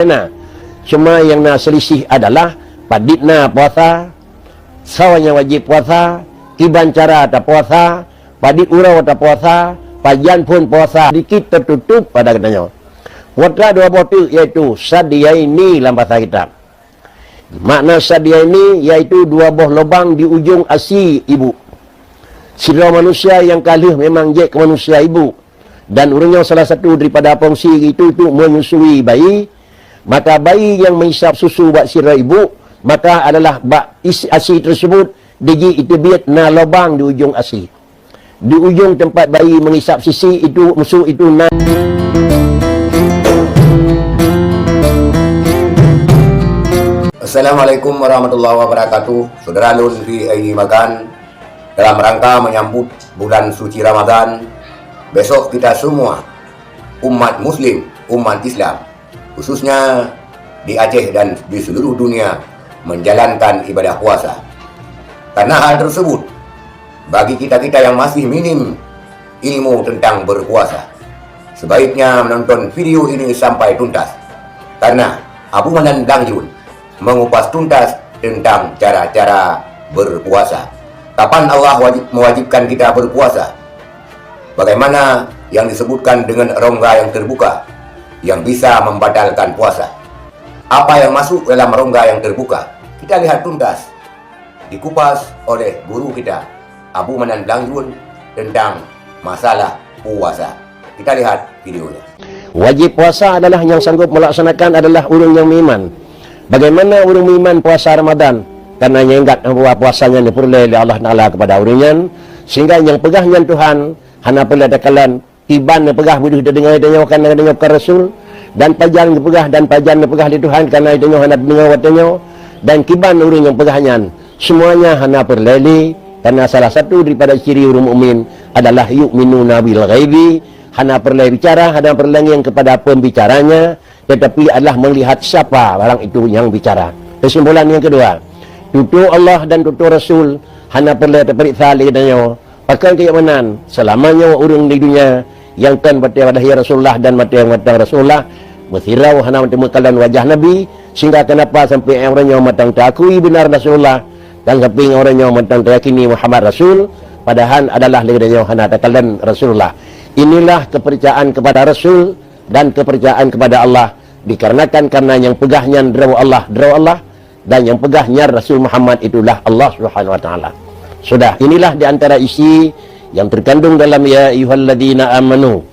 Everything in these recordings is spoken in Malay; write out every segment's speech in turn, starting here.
Nah, cuma yang nak selisih adalah paditna puasa, sawanya wajib puasa, iban cara tak puasa, padit urau tak puasa, pajan pun puasa, dikit tertutup pada katanya. Watra dua botu iaitu sadiaini dalam bahasa kita. Makna sadiaini iaitu dua buah lubang di ujung asi ibu. Sidra manusia yang kalah memang je ke manusia ibu. Dan urangnya salah satu daripada fungsi itu menyusui bayi. Maka bayi yang menghisap susu buat sirah ibu, maka adalah asi tersebut digi itu biat na lubang di ujung asi. Di ujung tempat bayi menghisap sisi itu musuh itu na. Assalamualaikum warahmatullahi wabarakatuh. Saudara Lun di ID Makan, dalam rangka menyambut bulan suci Ramadan, besok kita semua umat muslim, umat Islam, khususnya di Aceh dan di seluruh dunia, menjalankan ibadah puasa. Karena hal tersebut, bagi kita-kita yang masih minim ilmu tentang berpuasa, sebaiknya menonton video ini sampai tuntas. Karena Abu Manan Dangjun mengupas tuntas tentang cara-cara berpuasa. Kapan Allah mewajibkan kita berpuasa? Bagaimana yang disebutkan dengan rongga yang terbuka yang bisa membatalkan puasa? Apa yang masuk dalam rongga yang terbuka? Kita lihat tuntas, dikupas oleh guru kita Abu Manan Dangjun tentang masalah puasa. Kita lihat videonya. Wajib puasa adalah yang sanggup melaksanakan adalah orang yang beriman. Bagaimana orang beriman puasa Ramadan? Karena yang ingat bahawa puasanya diperoleh oleh Allah Ta'ala kepada orangnya, sehingga yang pegahnya Tuhan hana perlu ada kalan tiban yang pegah buduh dengar idenya karena dengar ke Rasul, dan pajan yang pegah dan pajan yang pegah di Tuhan karena idenya hana dengar watanya, dan kiban orang yang pegahnya semuanya hana perleli. Karena salah satu daripada ciri orang mukmin adalah yu'minuna bil ghaibi, hana perlu bicara, hana perlu yang kepada pembicaranya, tetapi adalah melihat siapa barang itu yang bicara. Kesimpulan yang kedua, tutur Allah dan tutur Rasul hana perlu terperiksa lidahnya. Pakai keamanan selamanya orang di dunia yang kan mati pada Rasulullah dan mati yang matang Rasulullah bertirau hana mentemukan wajah Nabi, sehingga kenapa sampai orangnya matang takui benar Rasulullah dan sampai orangnya matang yakini Muhammad Rasul, padahal adalah lidahnya hana takalan Rasulullah. Inilah kepercayaan kepada Rasul dan kepercayaan kepada Allah, dikarenakan karena yang pegahnya draw Allah, dan yang pegahnya Rasul Muhammad itulah Allah Subhanahu wa taala. Sudah, inilah di antara isi yang terkandung dalam ya ayyuhalladzina amanu.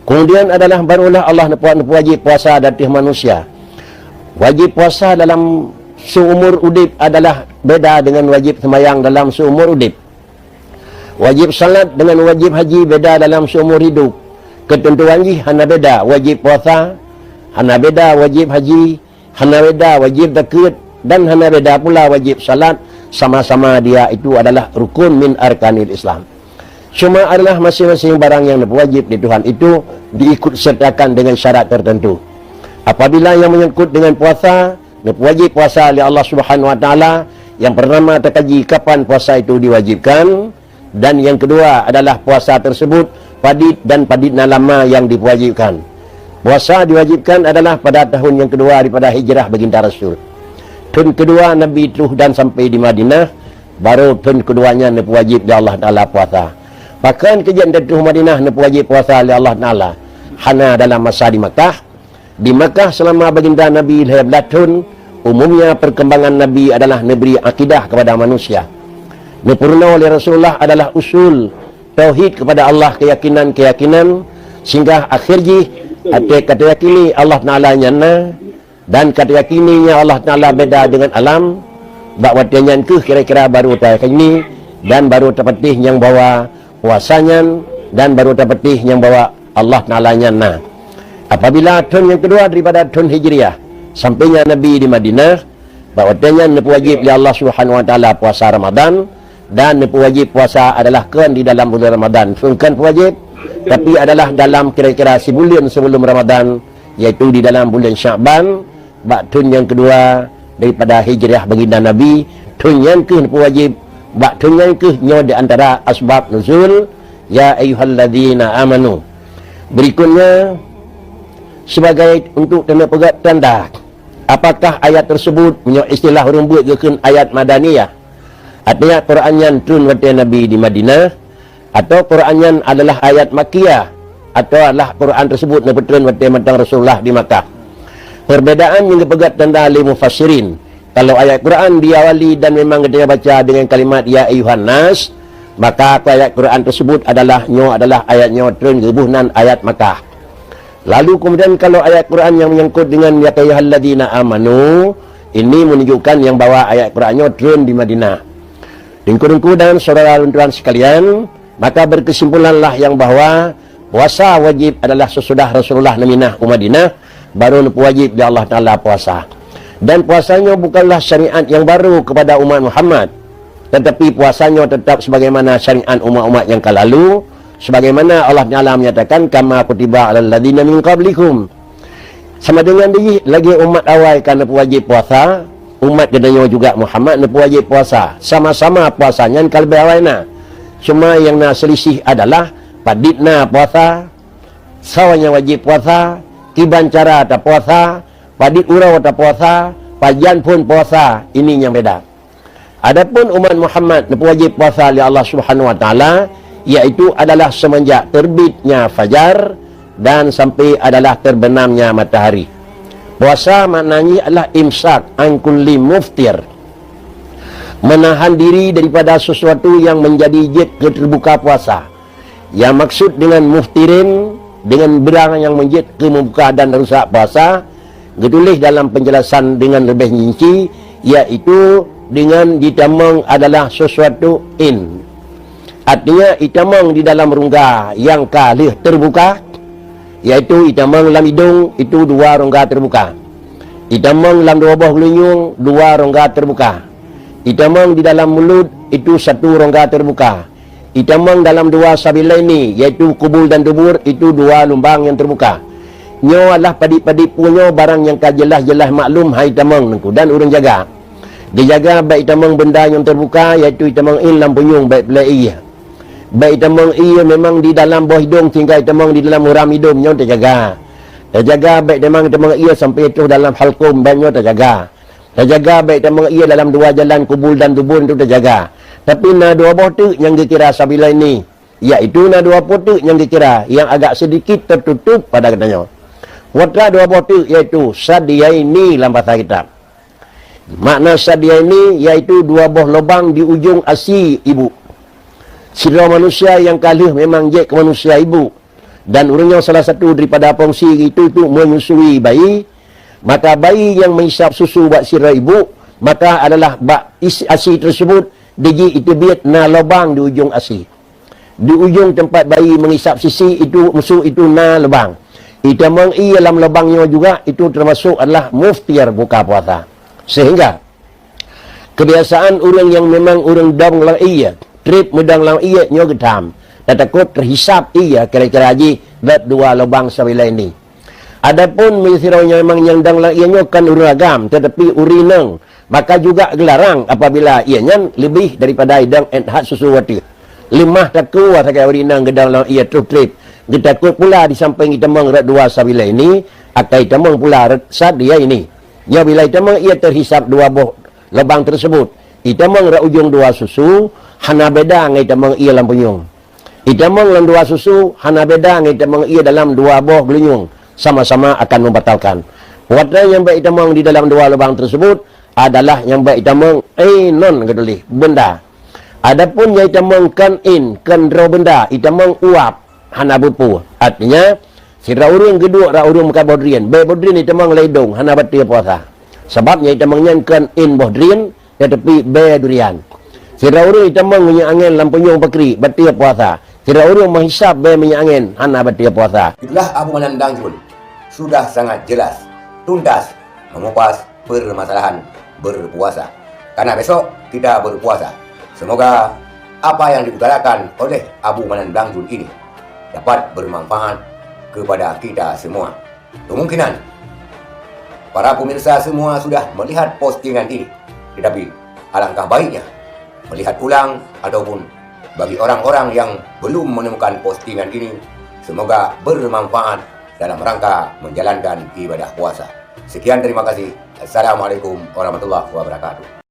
Kemudian adalah barulah Allah wajib puasa datih manusia. Wajib puasa dalam seumur udip adalah beda dengan wajib sembahyang dalam seumur udip. Wajib salat dengan wajib haji beda dalam seumur hidup. Ketentuan ini hana beda, wajib puasa hana beda, wajib haji hana beda, wajib zakat, dan hana beda pula wajib salat. Sama-sama dia itu adalah rukun min arkanil Islam. Cuma adalah masing-masing barang yang wajib di Tuhan itu diikut sertakan dengan syarat tertentu. Apabila yang menyangkut dengan puasa, wajib puasa oleh Allah Subhanahu wa taala, yang pertama terkaji kapan puasa itu diwajibkan, dan yang kedua adalah puasa tersebut padit dan paditna lama yang diwajibkan. Puasa diwajibkan adalah pada tahun yang kedua daripada hijrah baginda Rasul. Tahun kedua Nabi itu dan sampai di Madinah, baru tahun keduanya Nabi wajib di Allah Ta'ala puasa. Bahkan kejadian dari Madinah Nabi wajib puasa oleh Allah Ta'ala hana dalam masa di Makkah. Di Makkah selama baginda Nabi 12 tahun, umumnya perkembangan Nabi adalah negeri akidah kepada manusia. Dipurna oleh Rasulullah adalah usul tauhid kepada Allah, keyakinan, sehingga akhirnya kata yakini Allah Ta'ala nyana, dan kata yakininya Allah Ta'ala beda dengan alam. Bakwatinya ke kira-kira baru tak ini, dan baru terpetih yang bawa puasanya, dan baru terpetih yang bawa Allah Ta'ala nyana. Apabila tahun yang kedua daripada tahun Hijriah, sampainya Nabi di Madinah, bakwatinya Nabi wajib oleh Allah Subhanahu wa taala puasa Ramadan, dan Nabi wajib puasa adalah kan di dalam bulan Ramadan. Bukan wajib, tapi adalah dalam kira-kira sebulan sebelum Ramadan, yaitu di dalam bulan Sya'ban. Tahun yang kedua daripada hijrah baginda Nabi, tahun yang ke wajib, tahun yang ke di antara asbab nuzul ya ayyuhalladzina amanu. Berikutnya sebagai untuk tanda pegat tanda apakah ayat tersebut punya istilah orang buat ke ayat Madaniyah, artinya Quran yang turun waktu Nabi di Madinah, atau Quran yang adalah ayat Makkiyah, atau adalah Quran tersebut yang turun waktu Rasulullah di Makkah. Perbedaan yang dipegat tanda ahli mufassirin. Kalau ayat Quran diawali dan memang kita baca dengan kalimat ya ayuhan nas, maka ayat Quran tersebut adalah ayatnya turun gebuhnan ayat Makkah. Lalu kemudian kalau ayat Quran yang menyangkut dengan ya ayyuhalladzina amanu, ini menunjukkan yang bahwa ayat Qurannya turun di Madinah. Dengku dan saudara-saudara sekalian, maka berkesimpulanlah yang bahwa puasa wajib adalah sesudah Rasulullah Madinah Madinah, baru wajib di Allah Ta'ala puasa. Dan puasanya bukanlah syariat yang baru kepada umat Muhammad, tetapi puasanya tetap sebagaimana syariat umat-umat yang lalu, sebagaimana Allah Ta'ala menyatakan kama kutiba alal ladzina min qablikum. Sama dengan dia lagi umat awal kan wajib puasa, umat kedua juga Muhammad nak wajib puasa. Sama-sama puasanya kalau awalnya. Cuma yang nak selisih adalah paditna puasa, sawanya wajib puasa, tiban cara tak puasa, padit urau tak puasa, pajan pun puasa. Ini yang beda. Adapun umat Muhammad nak wajib puasa oleh Allah Subhanahu Wa Taala, iaitu adalah semenjak terbitnya fajar dan sampai adalah terbenamnya matahari. Puasa maknanya adalah imsak an kulli muftir, menahan diri daripada sesuatu yang menjadi jid keterbuka puasa. Yang maksud dengan muftirin, dengan berang yang menjid ke membuka dan rusak puasa, ditulis dalam penjelasan dengan lebih rinci, iaitu dengan ditamang adalah sesuatu in. Artinya itamang di dalam rongga yang kalih terbuka, iaitu itamang dalam hidung itu dua rongga terbuka. Itamang dalam dua buah gelunyung dua rongga terbuka. Itamang di dalam mulut itu satu rongga terbuka. Itamang dalam dua sabilaini iaitu kubul dan dubur itu dua lubang yang terbuka. Nyo adalah padik-padik punya barang yang jelas-jelas maklum hai itamang nengku dan urang jaga. Dia jaga baik itamang benda yang terbuka iaitu itamang in dalam punyung baik pula iya. Baik itamang iya memang di dalam bawah hidung tinggal itamang di dalam uram hidungnya terjaga. Terjaga baik itamang iya sampai itu dalam halqum banyak terjaga. Terjaga baik itamang iya dalam dua jalan kubul dan dubur itu terjaga. Tapi na dua buah tu yang dikira sabila ini, iaitu na dua buah tu yang dikira yang agak sedikit tertutup pada katanya. Watra dua buah tu iaitu sadiaini dalam bahasa kitab. Makna sadiaini iaitu dua buah lubang di ujung asi ibu. Sidra manusia yang kalih memang je ke manusia ibu. Dan orangnya salah satu daripada fungsi itu menyusui bayi. Maka bayi yang menghisap susu buat sidra ibu, maka adalah asi tersebut diji itu biat na lubang di ujung asi. Di ujung tempat bayi menghisap sisi itu musuh itu na lubang. Itamang iya dalam lubangnya juga itu termasuk adalah muftir buka puasa. Sehingga kebiasaan orang yang memang orang dong lang iya, trip mudang lang iya nyo gedam. Dan takut terhisap iya kira-kira haji buat dua lubang sabila ini. Adapun misiraunya memang yang dang lang iya nyo kan urang agam tetapi urineng, maka juga gelarang apabila ianya lebih daripada idang enhat susu wati. Limah taku wasakai urineng gedang lang iya trip. Kita takut pula di samping itamang rat dua sabila ini, akai itamang pula rat sad dia ini. Ya bila itamang ia terhisap dua buah lubang tersebut, itamang rat ujung dua susu, hana beda ngai itamang ia dalam punyung. Itamang dalam dua susu, hana beda ngai itamang ia dalam dua buah gelunyung, sama-sama akan membatalkan. Watra yang baik itamang di dalam dua lubang tersebut adalah yang baik itamang non geduli benda. Adapun yang itamang kan ro benda, itamang uap hana bupu. Artinya sira urang kedua ra urang muka bodrian. Baik bodrian itamang ledong hana batia puasa. Sebabnya itamang kan bodrian tetapi be durian. Sira urang itamang punya angin lampunyong pakri batia puasa. Sira urang menghisap be minyak angin hana batia puasa. Itulah Abu Manandang pun sudah sangat jelas, tuntas mengupas permasalahan berpuasa. Karena besok kita berpuasa. Semoga apa yang diutarakan oleh Abu Manandang Jun ini dapat bermanfaat kepada kita semua. Kemungkinan para pemirsa semua sudah melihat postingan ini, tetapi alangkah baiknya melihat ulang ataupun bagi orang-orang yang belum menemukan postingan ini, semoga bermanfaat dalam rangka menjalankan ibadah puasa. Sekian, terima kasih. Assalamualaikum warahmatullahi wabarakatuh.